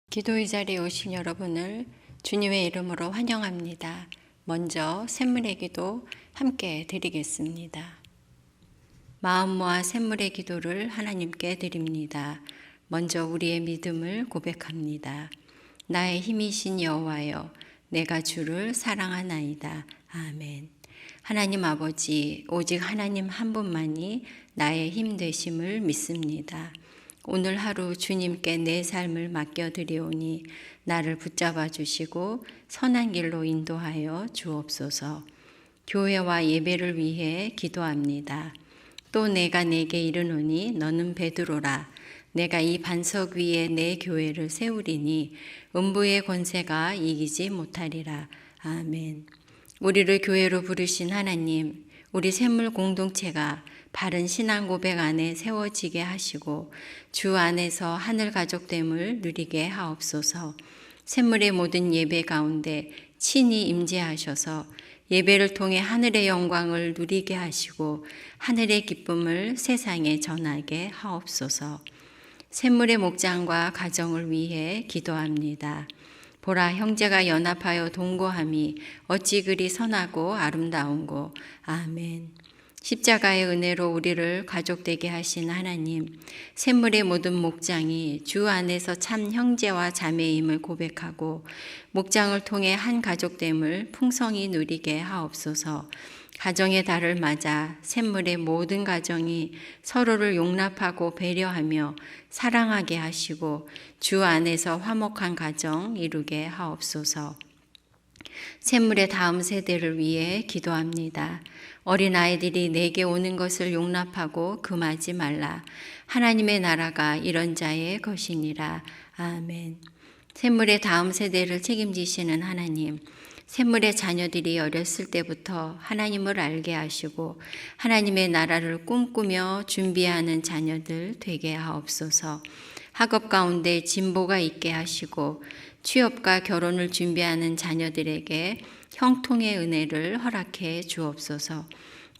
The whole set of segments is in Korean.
기도의 자리에 오신 여러분을 주님의 이름으로 환영합니다. 먼저 샘물의 기도 함께 드리겠습니다. 마음 모아 샘물의 기도를 하나님께 드립니다. 먼저 우리의 믿음을 고백합니다. 나의 힘이신 여호와여, 내가 주를 사랑하나이다. 아멘. 하나님 아버지, 오직 하나님 한 분만이 나의 힘 되심을 믿습니다. 오늘 하루 주님께 내 삶을 맡겨드리오니 나를 붙잡아 주시고 선한 길로 인도하여 주옵소서. 교회와 예배를 위해 기도합니다. 또 내가 내게 이르노니 너는 베드로라. 내가 이 반석 위에 내 교회를 세우리니 음부의 권세가 이기지 못하리라. 아멘. 우리를 교회로 부르신 하나님, 우리 샘물 공동체가 바른 신앙 고백 안에 세워지게 하시고 주 안에서 하늘 가족됨을 누리게 하옵소서. 샘물의 모든 예배 가운데 친히 임재하셔서 예배를 통해 하늘의 영광을 누리게 하시고 하늘의 기쁨을 세상에 전하게 하옵소서. 샘물의 목장과 가정을 위해 기도합니다. 보라, 형제가 연합하여 동거함이 어찌 그리 선하고 아름다운고. 아멘. 십자가의 은혜로 우리를 가족되게 하신 하나님, 샘물의 모든 목장이 주 안에서 참 형제와 자매임을 고백하고 목장을 통해 한 가족됨을 풍성히 누리게 하옵소서. 가정의 달을 맞아 샘물의 모든 가정이 서로를 용납하고 배려하며 사랑하게 하시고 주 안에서 화목한 가정 이루게 하옵소서. 샘물의 다음 세대를 위해 기도합니다. 어린아이들이 내게 오는 것을 용납하고 금하지 말라. 하나님의 나라가 이런 자의 것이니라. 아멘. 샘물의 다음 세대를 책임지시는 하나님, 샘물의 자녀들이 어렸을 때부터 하나님을 알게 하시고 하나님의 나라를 꿈꾸며 준비하는 자녀들 되게 하옵소서. 학업 가운데 진보가 있게 하시고 취업과 결혼을 준비하는 자녀들에게 형통의 은혜를 허락해 주옵소서.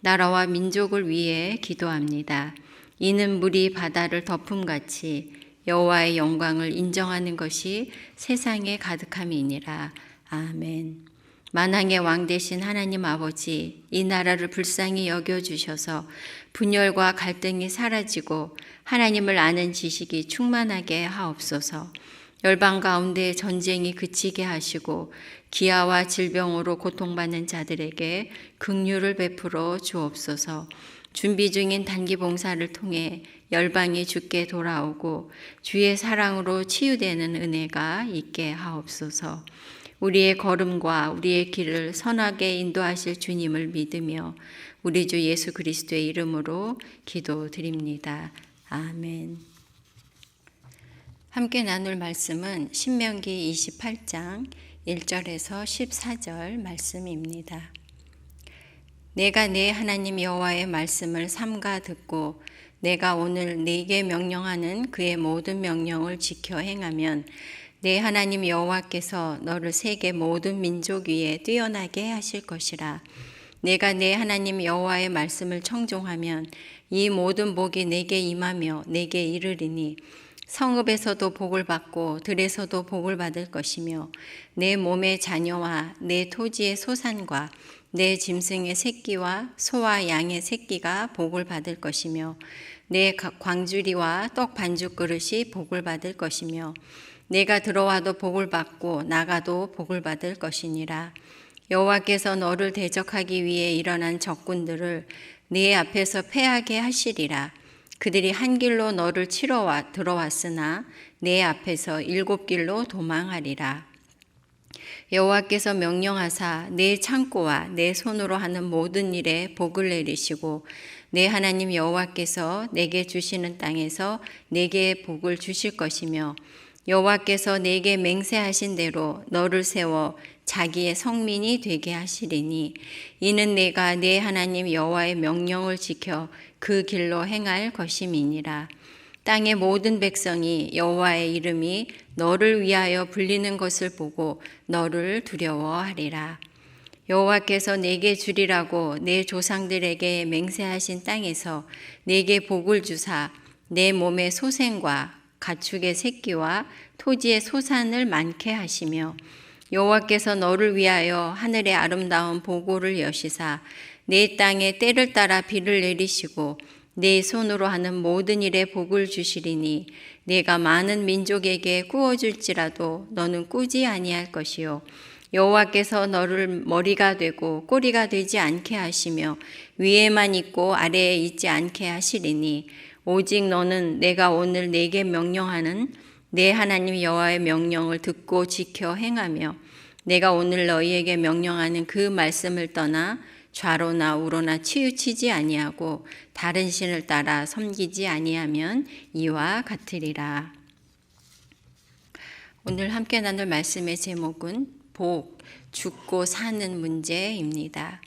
나라와 민족을 위해 기도합니다. 이는 물이 바다를 덮음같이 여호와의 영광을 인정하는 것이 세상에 가득함이니라. 아멘. 만왕의 왕 되신 하나님 아버지, 이 나라를 불쌍히 여겨주셔서 분열과 갈등이 사라지고 하나님을 아는 지식이 충만하게 하옵소서. 열방 가운데 전쟁이 그치게 하시고 기아와 질병으로 고통받는 자들에게 긍휼을 베풀어 주옵소서. 준비 중인 단기 봉사를 통해 열방이 주께 돌아오고 주의 사랑으로 치유되는 은혜가 있게 하옵소서. 우리의 걸음과 우리의 길을 선하게 인도하실 주님을 믿으며 우리 주 예수 그리스도의 이름으로 기도드립니다. 아멘. 함께 나눌 말씀은 신명기 28장 1절에서 14절 말씀입니다. 내가 내 하나님 여호와의 말씀을 삼가 듣고 내가 오늘 네게 명령하는 그의 모든 명령을 지켜 행하면 내 하나님 여호와께서 너를 세계 모든 민족 위에 뛰어나게 하실 것이라. 내가 내 하나님 여호와의 말씀을 청종하면 이 모든 복이 내게 임하며 내게 이르리니 성읍에서도 복을 받고 들에서도 복을 받을 것이며 내 몸의 자녀와 내 토지의 소산과 내 짐승의 새끼와 소와 양의 새끼가 복을 받을 것이며 내 광주리와 떡 반죽 그릇이 복을 받을 것이며 내가 들어와도 복을 받고 나가도 복을 받을 것이니라. 여호와께서 너를 대적하기 위해 일어난 적군들을 네 앞에서 패하게 하시리라. 그들이 한 길로 너를 치러 들어왔으나 내 앞에서 7 길로 도망하리라. 여호와께서 명령하사 내 창고와 내 손으로 하는 모든 일에 복을 내리시고 내 하나님 여호와께서 내게 주시는 땅에서 내게 복을 주실 것이며 여호와께서 내게 맹세하신 대로 너를 세워 자기의 성민이 되게 하시리니 이는 내가 내 하나님 여호와의 명령을 지켜 그 길로 행할 것임이니라. 땅의 모든 백성이 여호와의 이름이 너를 위하여 불리는 것을 보고 너를 두려워하리라. 여호와께서 내게 주리라고 내 조상들에게 맹세하신 땅에서 내게 복을 주사 내 몸의 소생과 가축의 새끼와 토지의 소산을 많게 하시며 여호와께서 너를 위하여 하늘의 아름다운 보고를 여시사 내 땅에 때를 따라 비를 내리시고 내 손으로 하는 모든 일에 복을 주시리니 내가 많은 민족에게 꾸어줄지라도 너는 꾸지 아니할 것이요 여호와께서 너를 머리가 되고 꼬리가 되지 않게 하시며 위에만 있고 아래에 있지 않게 하시리니 오직 너는 내가 오늘 내게 명령하는 내 하나님 여호와의 명령을 듣고 지켜 행하며 내가 오늘 너희에게 명령하는 그 말씀을 떠나 좌로나 우로나 치우치지 아니하고 다른 신을 따라 섬기지 아니하면 이와 같으리라. 오늘 함께 나눌 말씀의 제목은 복, 죽고 사는 문제입니다.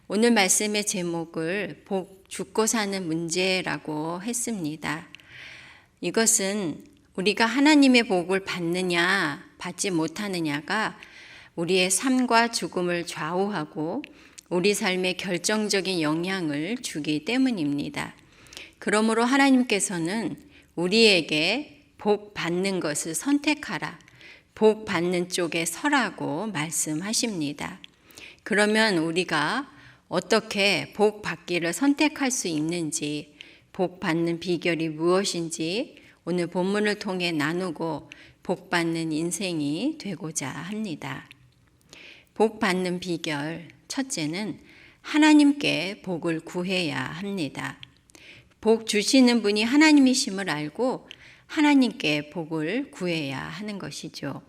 오늘 말씀의 제목을 복, 죽고 사는 문제라고 했습니다. 이것은 우리가 하나님의 복을 받느냐, 받지 못하느냐가 우리의 삶과 죽음을 좌우하고 우리 삶에 결정적인 영향을 주기 때문입니다. 그러므로 하나님께서는 우리에게 복 받는 것을 선택하라, 복 받는 쪽에 서라고 말씀하십니다. 그러면 우리가 어떻게 복 받기를 선택할 수 있는지, 복 받는 비결이 무엇인지 오늘 본문을 통해 나누고 복 받는 인생이 되고자 합니다. 복 받는 비결, 첫째는 하나님께 복을 구해야 합니다. 복 주시는 분이 하나님이심을 알고 하나님께 복을 구해야 하는 것이죠.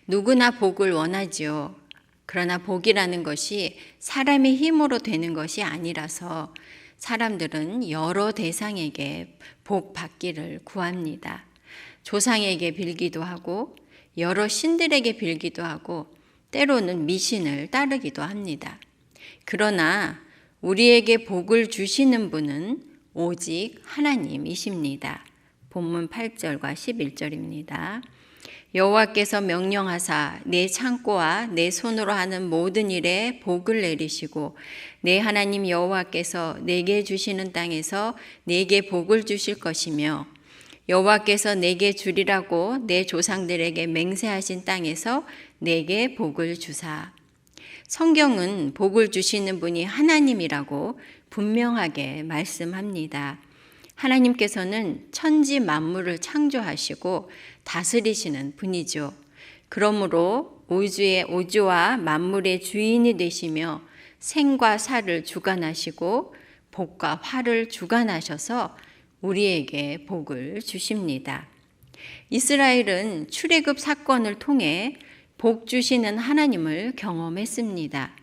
누구나 복을 원하죠. 그러나 복이라는 것이 사람의 힘으로 되는 것이 아니라서 사람들은 여러 대상에게 복 받기를 구합니다. 조상에게 빌기도 하고 여러 신들에게 빌기도 하고 때로는 미신을 따르기도 합니다. 그러나 우리에게 복을 주시는 분은 오직 하나님이십니다. 본문 8절과 11절입니다. 여호와께서 명령하사 내 창고와 내 손으로 하는 모든 일에 복을 내리시고 내 하나님 여호와께서 내게 주시는 땅에서 내게 복을 주실 것이며 여호와께서 내게 주리라고 내 조상들에게 맹세하신 땅에서 내게 복을 주사. 성경은 복을 주시는 분이 하나님이라고 분명하게 말씀합니다. 하나님께서는 천지 만물을 창조하시고 다스리시는 분이죠. 그러므로 우주와 만물의 주인이 되시며 생과 사를 주관하시고 복과 화를 주관하셔서 우리에게 복을 주십니다. 이스라엘은 출애굽 사건을 통해 복 주시는 하나님을 경험했습니다.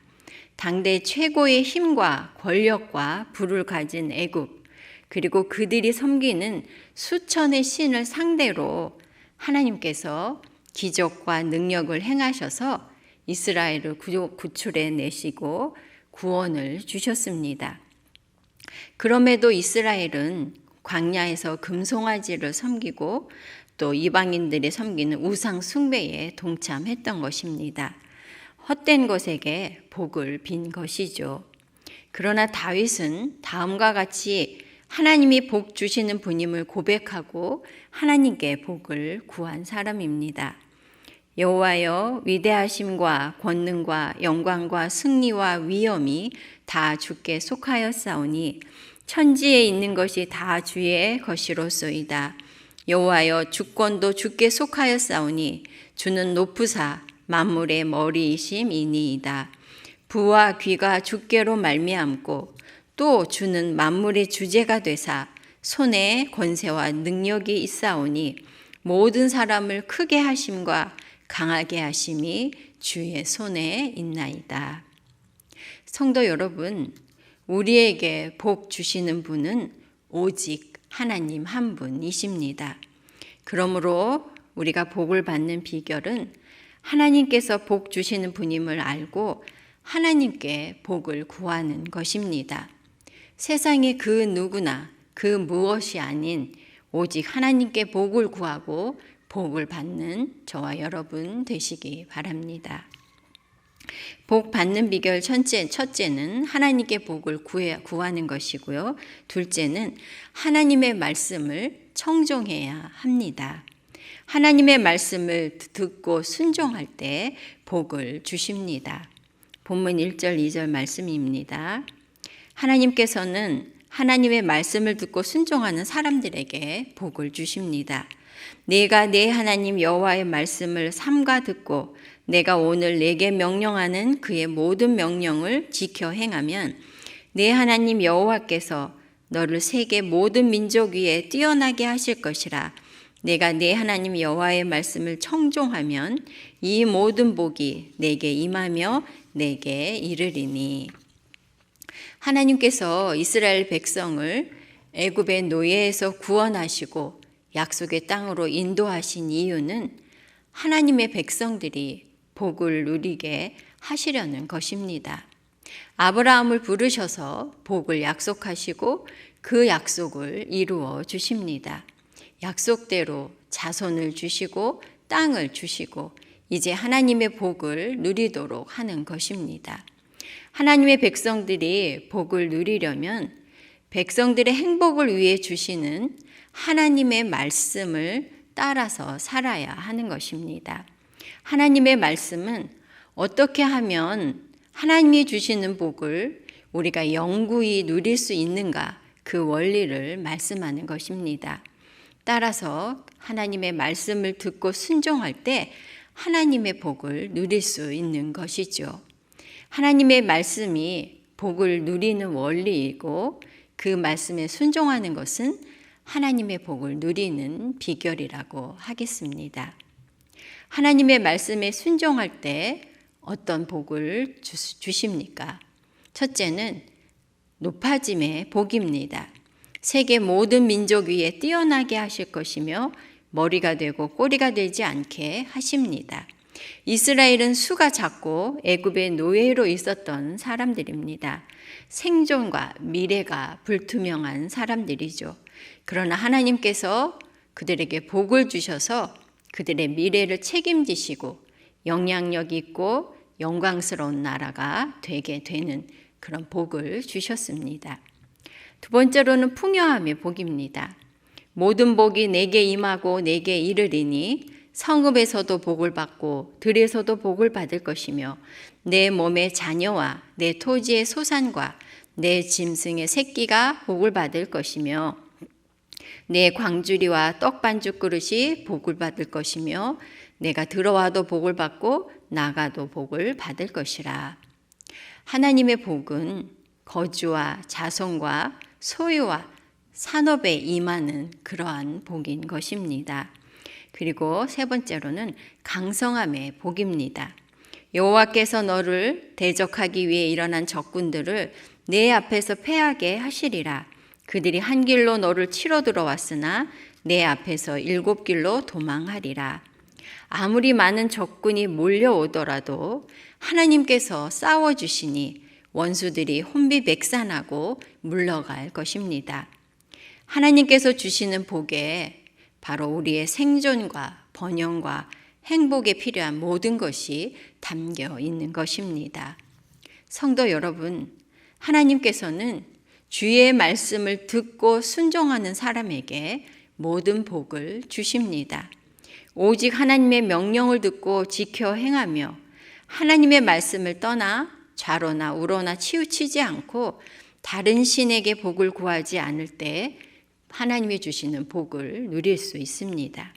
당대 최고의 힘과 권력과 부를 가진 애굽, 그리고 그들이 섬기는 수천의 신을 상대로 하나님께서 기적과 능력을 행하셔서 이스라엘을 구출해 내시고 구원을 주셨습니다. 그럼에도 이스라엘은 광야에서 금송아지를 섬기고 또 이방인들이 섬기는 우상 숭배에 동참했던 것입니다. 헛된 것에게 복을 빈 것이죠. 그러나 다윗은 다음과 같이 하나님이 복 주시는 분임을 고백하고 하나님께 복을 구한 사람입니다. 여호와여, 위대하심과 권능과 영광과 승리와 위엄이 다 주께 속하였사오니 천지에 있는 것이 다 주의 것이로소이다. 여호와여, 주권도 주께 속하였사오니 주는 높으사 만물의 머리이심이니이다. 부와 귀가 주께로 말미암고 또 주는 만물의 주제가 되사 손에 권세와 능력이 있사오니 모든 사람을 크게 하심과 강하게 하심이 주의 손에 있나이다. 성도 여러분, 우리에게 복 주시는 분은 오직 하나님 한 분이십니다. 그러므로 우리가 복을 받는 비결은 하나님께서 복 주시는 분임을 알고 하나님께 복을 구하는 것입니다. 세상의 그 누구나 그 무엇이 아닌 오직 하나님께 복을 구하고 복을 받는 저와 여러분 되시기 바랍니다. 복 받는 비결 첫째는 하나님께 복을 구하는 것이고요. 둘째는 하나님의 말씀을 청종해야 합니다. 하나님의 말씀을 듣고 순종할 때 복을 주십니다. 본문 1절, 2절 말씀입니다. 하나님께서는 하나님의 말씀을 듣고 순종하는 사람들에게 복을 주십니다. 내가 내 하나님 여호와의 말씀을 삼가 듣고 내가 오늘 내게 명령하는 그의 모든 명령을 지켜 행하면 내 하나님 여호와께서 너를 세계 모든 민족 위에 뛰어나게 하실 것이라. 내가 내 하나님 여호와의 말씀을 청종하면 이 모든 복이 내게 임하며 내게 이르리니. 하나님께서 이스라엘 백성을 애굽의 노예에서 구원하시고 약속의 땅으로 인도하신 이유는 하나님의 백성들이 복을 누리게 하시려는 것입니다. 아브라함을 부르셔서 복을 약속하시고 그 약속을 이루어 주십니다. 약속대로 자손을 주시고 땅을 주시고 이제 하나님의 복을 누리도록 하는 것입니다. 하나님의 백성들이 복을 누리려면 백성들의 행복을 위해 주시는 하나님의 말씀을 따라서 살아야 하는 것입니다. 하나님의 말씀은 어떻게 하면 하나님이 주시는 복을 우리가 영구히 누릴 수 있는가, 그 원리를 말씀하는 것입니다. 따라서 하나님의 말씀을 듣고 순종할 때 하나님의 복을 누릴 수 있는 것이죠. 하나님의 말씀이 복을 누리는 원리이고 그 말씀에 순종하는 것은 하나님의 복을 누리는 비결이라고 하겠습니다. 하나님의 말씀에 순종할 때 어떤 복을 주십니까? 첫째는 높아짐의 복입니다. 세계 모든 민족 위에 뛰어나게 하실 것이며 머리가 되고 꼬리가 되지 않게 하십니다. 이스라엘은 수가 작고 애굽의 노예로 있었던 사람들입니다. 생존과 미래가 불투명한 사람들이죠. 그러나 하나님께서 그들에게 복을 주셔서 그들의 미래를 책임지시고 영향력 있고 영광스러운 나라가 되게 되는 그런 복을 주셨습니다. 두 번째로는 풍요함의 복입니다. 모든 복이 내게 임하고 내게 이르리니 성읍에서도 복을 받고 들에서도 복을 받을 것이며 내 몸의 자녀와 내 토지의 소산과 내 짐승의 새끼가 복을 받을 것이며 내 광주리와 떡반죽 그릇이 복을 받을 것이며 내가 들어와도 복을 받고 나가도 복을 받을 것이라. 하나님의 복은 거주와 자손과 소유와 산업에 임하는 그러한 복인 것입니다. 그리고 세 번째로는 강성함의 복입니다. 여호와께서 너를 대적하기 위해 일어난 적군들을 내 앞에서 패하게 하시리라. 그들이 한 길로 너를 치러 들어왔으나 내 앞에서 7길로 도망하리라. 아무리 많은 적군이 몰려오더라도 하나님께서 싸워주시니 원수들이 혼비백산하고 물러갈 것입니다. 하나님께서 주시는 복에 바로 우리의 생존과 번영과 행복에 필요한 모든 것이 담겨 있는 것입니다. 성도 여러분, 하나님께서는 주의 말씀을 듣고 순종하는 사람에게 모든 복을 주십니다. 오직 하나님의 명령을 듣고 지켜 행하며 하나님의 말씀을 떠나 좌로나 우로나 치우치지 않고 다른 신에게 복을 구하지 않을 때 하나님이 주시는 복을 누릴 수 있습니다.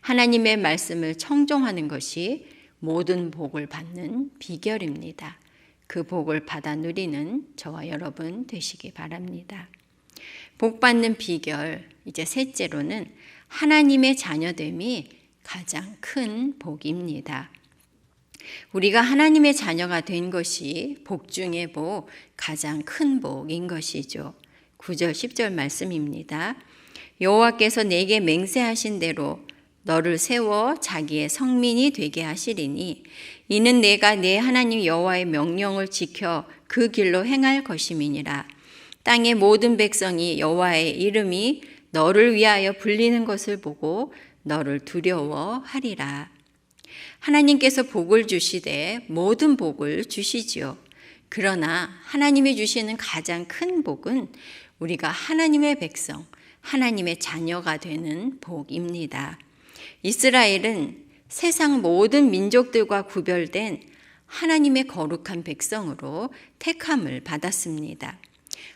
하나님의 말씀을 청종하는 것이 모든 복을 받는 비결입니다. 그 복을 받아 누리는 저와 여러분 되시기 바랍니다. 복 받는 비결, 이제 셋째로는 하나님의 자녀됨이 가장 큰 복입니다. 우리가 하나님의 자녀가 된 것이 복 중의 복, 가장 큰 복인 것이죠. 9절 10절 말씀입니다. 여호와께서 내게 맹세하신 대로 너를 세워 자기의 성민이 되게 하시리니 이는 내가 내 하나님 여호와의 명령을 지켜 그 길로 행할 것임이니라. 땅의 모든 백성이 여호와의 이름이 너를 위하여 불리는 것을 보고 너를 두려워하리라. 하나님께서 복을 주시되 모든 복을 주시지요. 그러나 하나님이 주시는 가장 큰 복은 우리가 하나님의 백성, 하나님의 자녀가 되는 복입니다. 이스라엘은 세상 모든 민족들과 구별된 하나님의 거룩한 백성으로 택함을 받았습니다.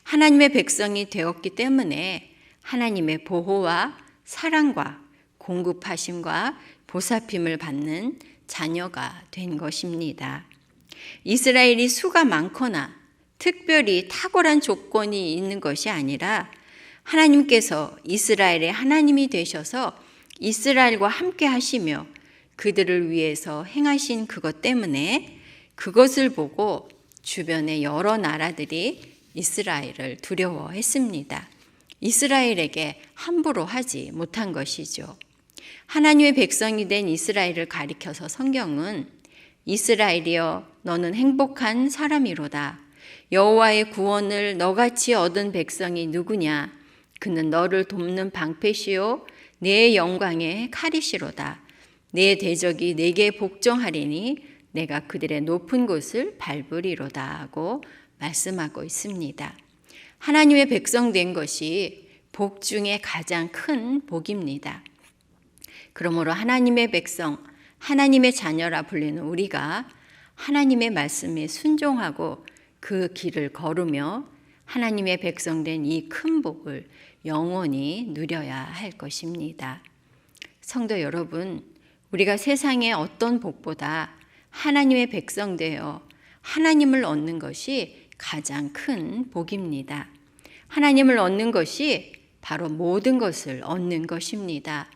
하나님의 백성이 되었기 때문에 하나님의 보호와 사랑과 공급하심과 보살핌을 받는 자녀가 된 것입니다. 이스라엘이 수가 많거나 특별히 탁월한 조건이 있는 것이 아니라 하나님께서 이스라엘의 하나님이 되셔서 이스라엘과 함께 하시며 그들을 위해서 행하신 그것 때문에 그것을 보고 주변의 여러 나라들이 이스라엘을 두려워했습니다. 이스라엘에게 함부로 하지 못한 것이죠. 하나님의 백성이 된 이스라엘을 가리켜서 성경은 이스라엘이여 너는 행복한 사람이로다. 여호와의 구원을 너같이 얻은 백성이 누구냐? 그는 너를 돕는 방패시요 내 영광의 칼이시로다. 내 대적이 내게 복종하리니 내가 그들의 높은 곳을 밟으리로다 하고 말씀하고 있습니다. 하나님의 백성 된 것이 복 중에 가장 큰 복입니다. 그러므로 하나님의 백성, 하나님의 자녀라 불리는 우리가 하나님의 말씀에 순종하고 그 길을 걸으며 하나님의 백성 된 이 큰 복을 영원히 누려야 할 것입니다. 성도 여러분, 우리가 세상의 어떤 복보다 하나님의 백성 되어 하나님을 얻는 것이 가장 큰 복입니다. 하나님을 얻는 것이 바로 모든 것을 얻는 것입니다.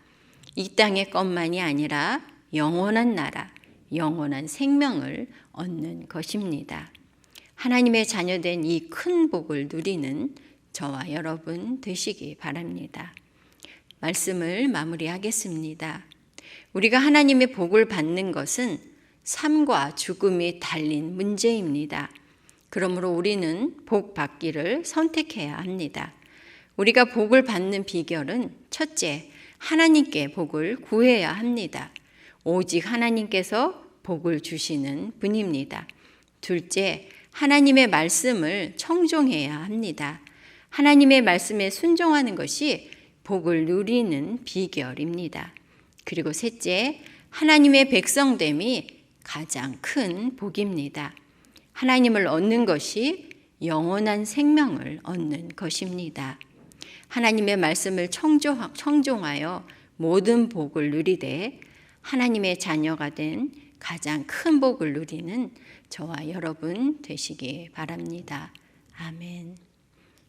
이 땅의 것만이 아니라 영원한 나라, 영원한 생명을 얻는 것입니다. 하나님의 자녀된 이 큰 복을 누리는 저와 여러분 되시기 바랍니다. 말씀을 마무리하겠습니다. 우리가 하나님의 복을 받는 것은 삶과 죽음이 달린 문제입니다. 그러므로 우리는 복 받기를 선택해야 합니다. 우리가 복을 받는 비결은 첫째, 하나님께 복을 구해야 합니다. 오직 하나님께서 복을 주시는 분입니다. 둘째, 하나님의 말씀을 청종해야 합니다. 하나님의 말씀에 순종하는 것이 복을 누리는 비결입니다. 그리고 셋째, 하나님의 백성됨이 가장 큰 복입니다. 하나님을 얻는 것이 영원한 생명을 얻는 것입니다. 하나님의 말씀을 청종하여 모든 복을 누리되 하나님의 자녀가 된 가장 큰 복을 누리는 저와 여러분 되시기 바랍니다. 아멘.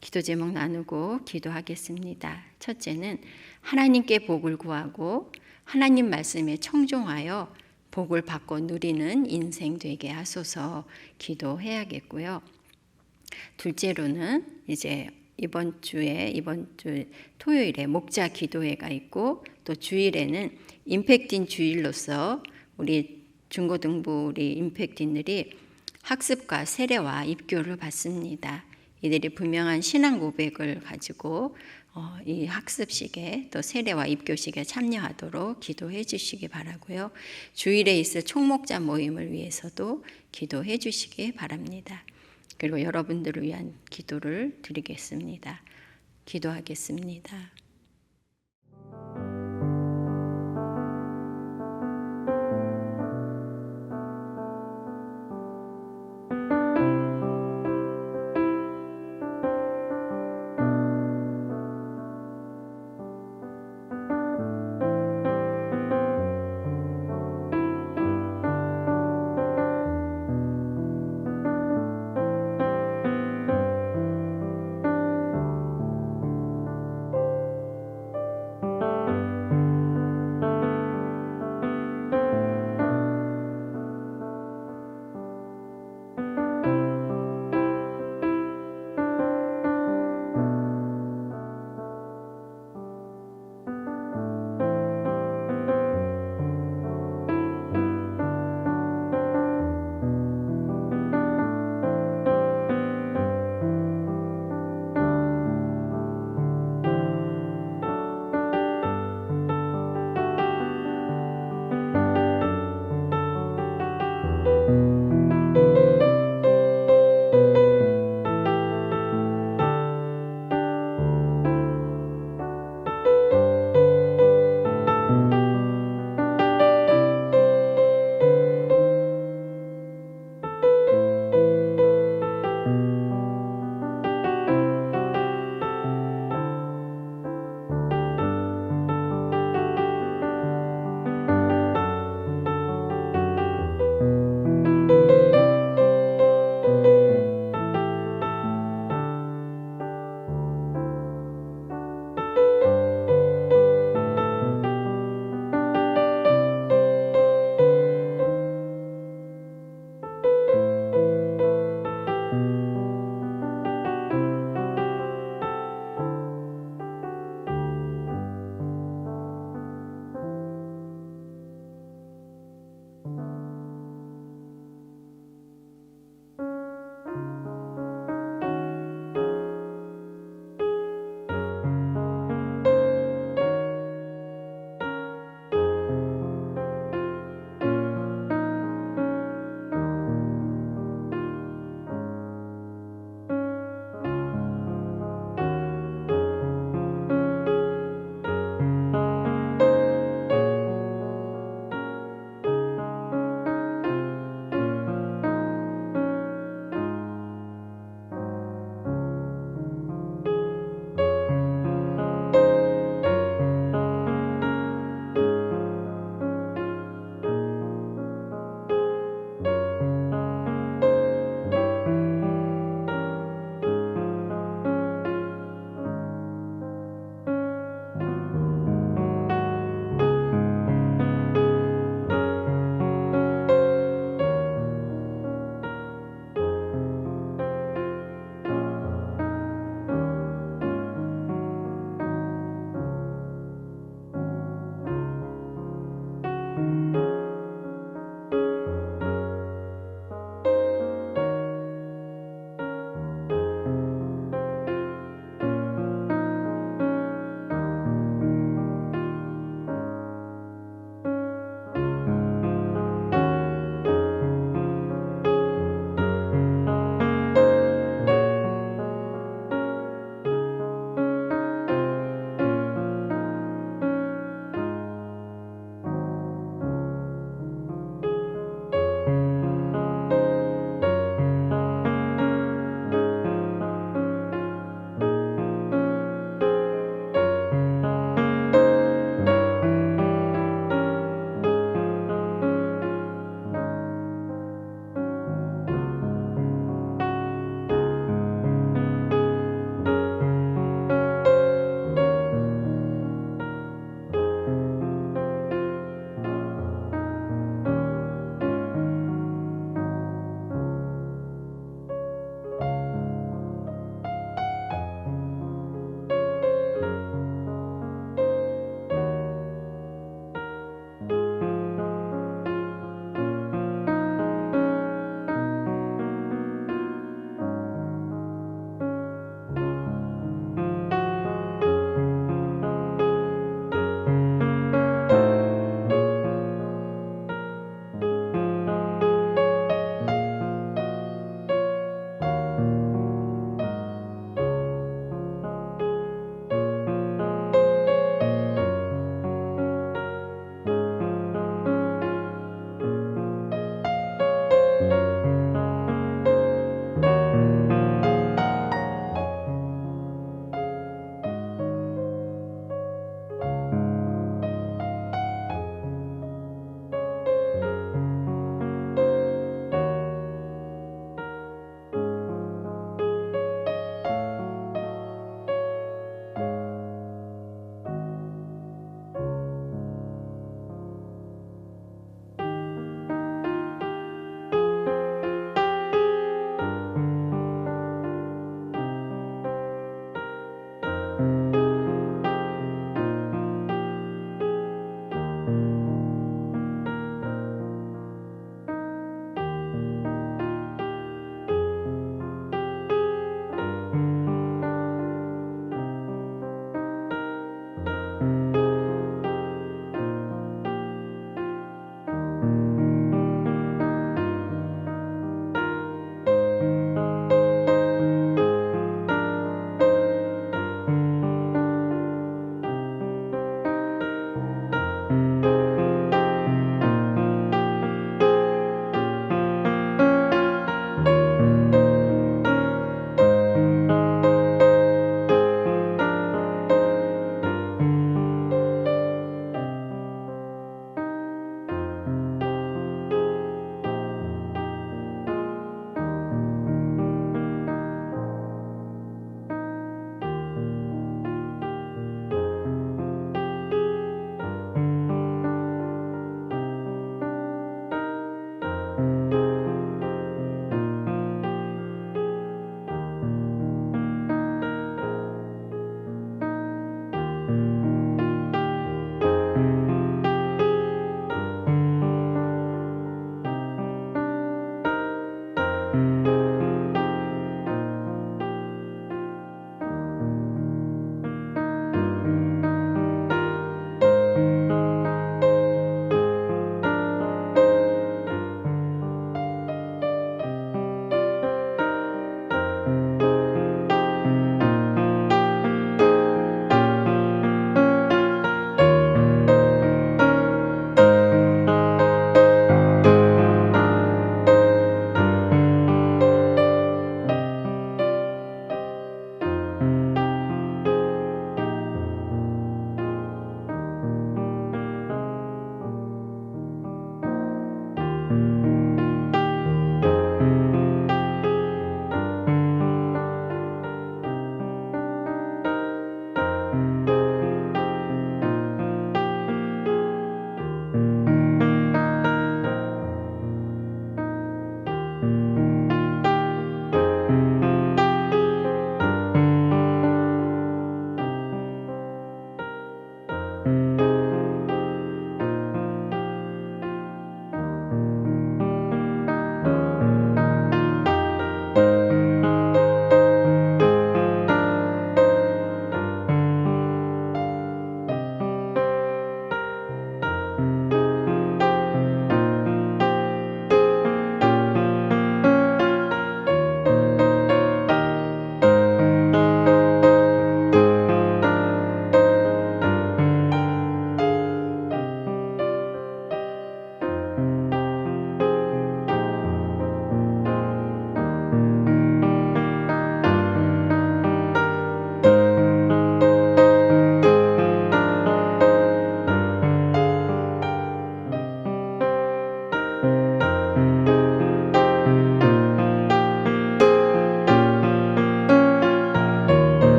기도 제목 나누고 기도하겠습니다. 첫째는 하나님께 복을 구하고 하나님 말씀에 청종하여 복을 받고 누리는 인생 되게 하소서 기도해야겠고요. 둘째로는 이제 이번 주 토요일에 목자 기도회가 있고 또 주일에는 임팩틴 주일로서 우리 중고등부 우리 임팩틴들이 학습과 세례와 입교를 받습니다. 이들이 분명한 신앙 고백을 가지고 이 학습식에 또 세례와 입교식에 참여하도록 기도해 주시기 바라고요. 주일에 있을 총목자 모임을 위해서도 기도해 주시기 바랍니다. 그리고 여러분들을 위한 기도를 드리겠습니다. 기도하겠습니다.